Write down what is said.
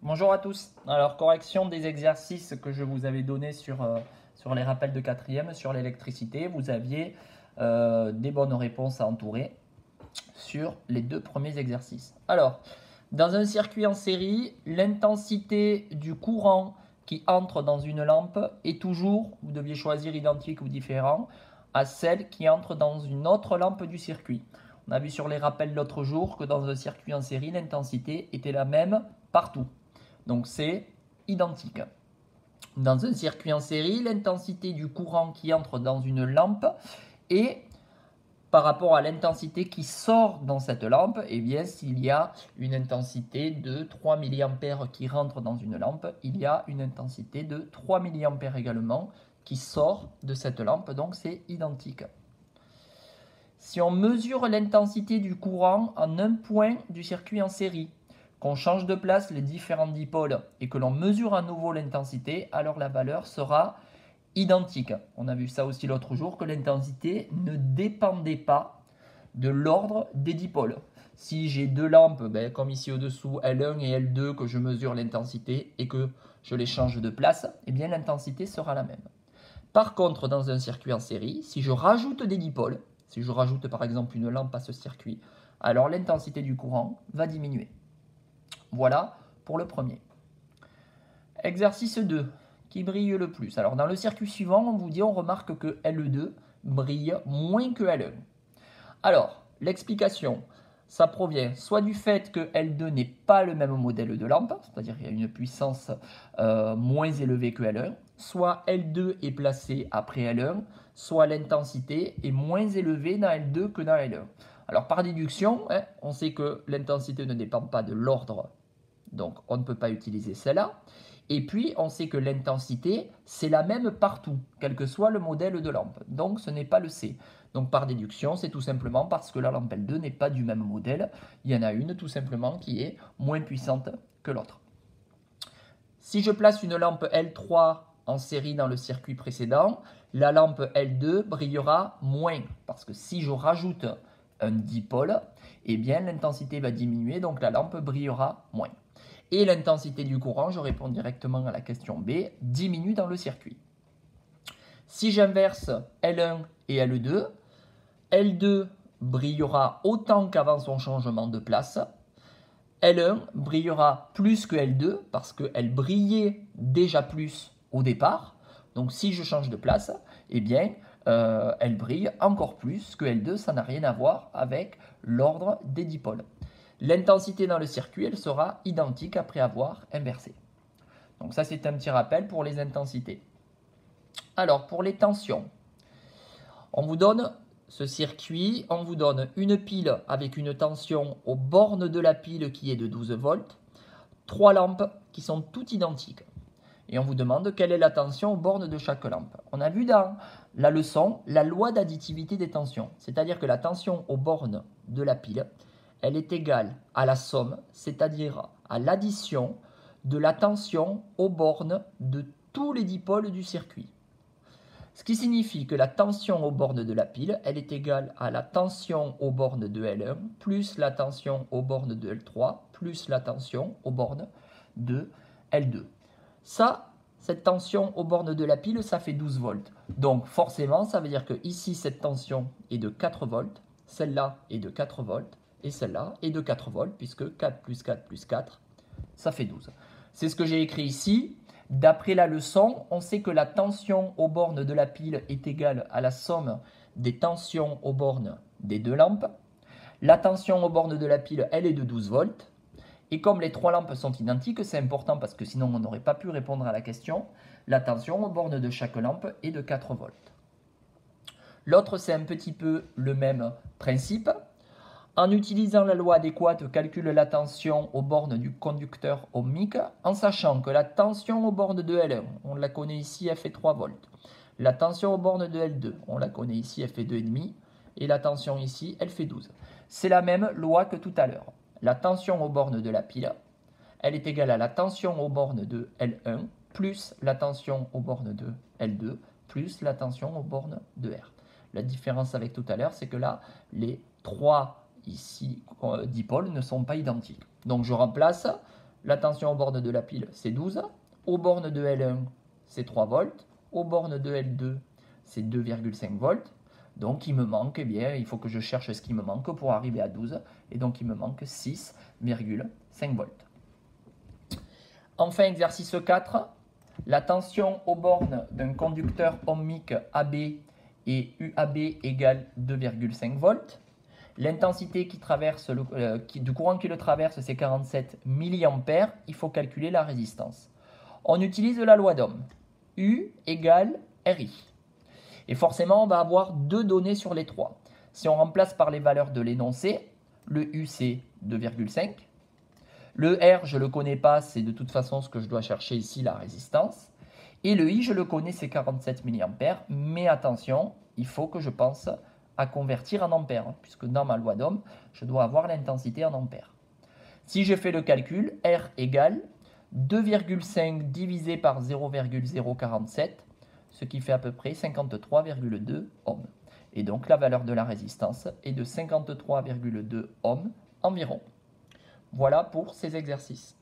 Bonjour à tous. Alors, correction des exercices que je vous avais donnés sur les rappels de quatrième, sur l'électricité. Vous aviez des bonnes réponses à entourer sur les deux premiers exercices. Alors, dans un circuit en série, l'intensité du courant qui entre dans une lampe est toujours, vous deviez choisir identique ou différent, à celle qui entre dans une autre lampe du circuit. On a vu sur les rappels l'autre jour que dans un circuit en série, l'intensité était la même partout. Donc c'est identique. Dans un circuit en série, l'intensité du courant qui entre dans une lampe est par rapport à l'intensité qui sort dans cette lampe. Et bien, s'il y a une intensité de 3 mA qui rentre dans une lampe, il y a une intensité de 3 mA également qui sort de cette lampe, donc c'est identique. Si on mesure l'intensité du courant en un point du circuit en série, qu'on change de place les différents dipôles et que l'on mesure à nouveau l'intensité, alors la valeur sera identique. On a vu ça aussi l'autre jour, que l'intensité ne dépendait pas de l'ordre des dipôles. Si j'ai deux lampes, comme ici au-dessous, L1 et L2, que je mesure l'intensité et que je les change de place, eh bien l'intensité sera la même. Par contre, dans un circuit en série, si je rajoute des dipôles, si je rajoute par exemple une lampe à ce circuit, alors l'intensité du courant va diminuer. Voilà pour le premier. Exercice 2, qui brille le plus. Alors dans le circuit suivant, on vous dit, on remarque que L2 brille moins que L1. Alors, l'explication, ça provient soit du fait que L2 n'est pas le même modèle de lampe, c'est-à-dire qu'il y a une puissance moins élevée que L1, soit L2 est placé après L1, soit l'intensité est moins élevée dans L2 que dans L1. Alors par déduction, on sait que l'intensité ne dépend pas de l'ordre, donc on ne peut pas utiliser celle-là. Et puis on sait que l'intensité, c'est la même partout, quel que soit le modèle de lampe. Donc ce n'est pas le C. Donc par déduction, c'est tout simplement parce que la lampe L2 n'est pas du même modèle. Il y en a une tout simplement qui est moins puissante que l'autre. Si je place une lampe L3 en série dans le circuit précédent, la lampe L2 brillera moins. Parce que si je rajoute un dipôle, eh bien l'intensité va diminuer, donc la lampe brillera moins. Et l'intensité du courant, je réponds directement à la question B, diminue dans le circuit. Si j'inverse L1 et L2, L2 brillera autant qu'avant son changement de place. L1 brillera plus que L2 parce qu'elle brillait déjà plus au départ. Donc si je change de place, eh bien, elle brille encore plus que L2. Ça n'a rien à voir avec l'ordre des dipôles. L'intensité dans le circuit, elle sera identique après avoir inversé. Donc ça, c'est un petit rappel pour les intensités. Alors, pour les tensions, on vous donne ce circuit, on vous donne une pile avec une tension aux bornes de la pile qui est de 12 volts, 3 lampes qui sont toutes identiques. Et on vous demande quelle est la tension aux bornes de chaque lampe. On a vu dans la leçon la loi d'additivité des tensions, c'est-à-dire que la tension aux bornes de la pile, elle est égale à la somme, c'est-à-dire à l'addition de la tension aux bornes de tous les dipôles du circuit. Ce qui signifie que la tension aux bornes de la pile, elle est égale à la tension aux bornes de L1 plus la tension aux bornes de L3 plus la tension aux bornes de L2. Ça, cette tension aux bornes de la pile, ça fait 12 volts. Donc forcément, ça veut dire que ici, cette tension est de 4 volts, celle-là est de 4 volts, et celle-là est de 4 volts, puisque 4 plus 4 plus 4, ça fait 12. C'est ce que j'ai écrit ici. D'après la leçon, on sait que la tension aux bornes de la pile est égale à la somme des tensions aux bornes des deux lampes. La tension aux bornes de la pile, elle est de 12 volts. Et comme les trois lampes sont identiques, c'est important parce que sinon on n'aurait pas pu répondre à la question, la tension aux bornes de chaque lampe est de 4 volts. L'autre, c'est un petit peu le même principe. En utilisant la loi adéquate, calcule la tension aux bornes du conducteur ohmique, en sachant que la tension aux bornes de L1, on la connaît ici, elle fait 3 volts. La tension aux bornes de L2, on la connaît ici, elle fait 2,5. Et la tension ici, elle fait 12. C'est la même loi que tout à l'heure. La tension aux bornes de la pile, elle est égale à la tension aux bornes de L1 plus la tension aux bornes de L2 plus la tension aux bornes de R. La différence avec tout à l'heure, c'est que là, les trois ici dipôles ne sont pas identiques. Donc je remplace La tension aux bornes de la pile, c'est 12. Aux bornes de L1, c'est 3 volts. Aux bornes de L2, c'est 2,5 volts. Donc, il me manque, eh bien, il faut que je cherche ce qui me manque pour arriver à 12. Et donc, il me manque 6,5 volts. Enfin, exercice 4. La tension aux bornes d'un conducteur ohmique AB et UAB égale 2,5 volts. L'intensité du courant qui le traverse, c'est 47 mA. Il faut calculer la résistance. On utilise la loi d'Ohm. U égale RI. Et forcément, on va avoir deux données sur les trois. Si on remplace par les valeurs de l'énoncé, le U c'est 2,5. Le R, je ne le connais pas, c'est de toute façon ce que je dois chercher ici, la résistance. Et le I, je le connais, c'est 47 mA. Mais attention, il faut que je pense à convertir en ampères, puisque dans ma loi d'Ohm, je dois avoir l'intensité en ampères. Si je fais le calcul, R égale 2,5 divisé par 0,047, ce qui fait à peu près 53,2 ohms. Et donc la valeur de la résistance est de 53,2 ohms environ. Voilà pour ces exercices.